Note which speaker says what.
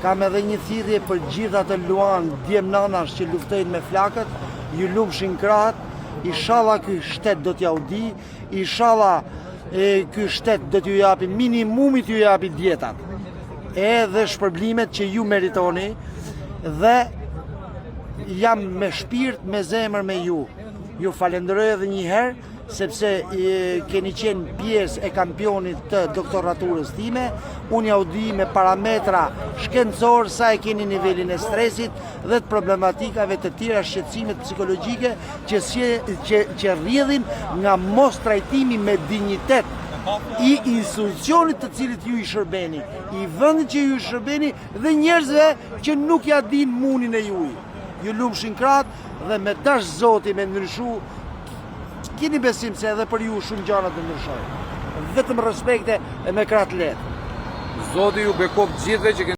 Speaker 1: Kam edhe një thirrje për gjithë atë luan djem nanash që luftojnë me flakët, ju lumshin krahët, inshallah ky shtet do t'ja u di, inshallah ky shtet do t'ju japi minimumit ju japi dietat. Edhe shpërblimet që ju meritoni dhe jam me shpirt, me zemër me ju. Ju falenderoj edhe një herë sepse keni qenë pjesë e kampionit të doktoraturës time. Unë ja u di me parametra shkencor sa e keni nivelin e stresit dhe të problematikave të tjera shqetësimet psikologjike që rrjedhin nga mos trajtimi me dinjitet i institucionit të cilit ju i shërbeni, i vendit që ju i shërbeni dhe njerëzve që nuk ja din munin e juj. Ju lumshin krahët dhe me dash Zoti me ndryshu, keni besim se edhe për ju shumë gjana të ndryshojnë. Vetëm respekte e me krahët lehtë.
Speaker 2: Zoti ju bekoft gjithëve që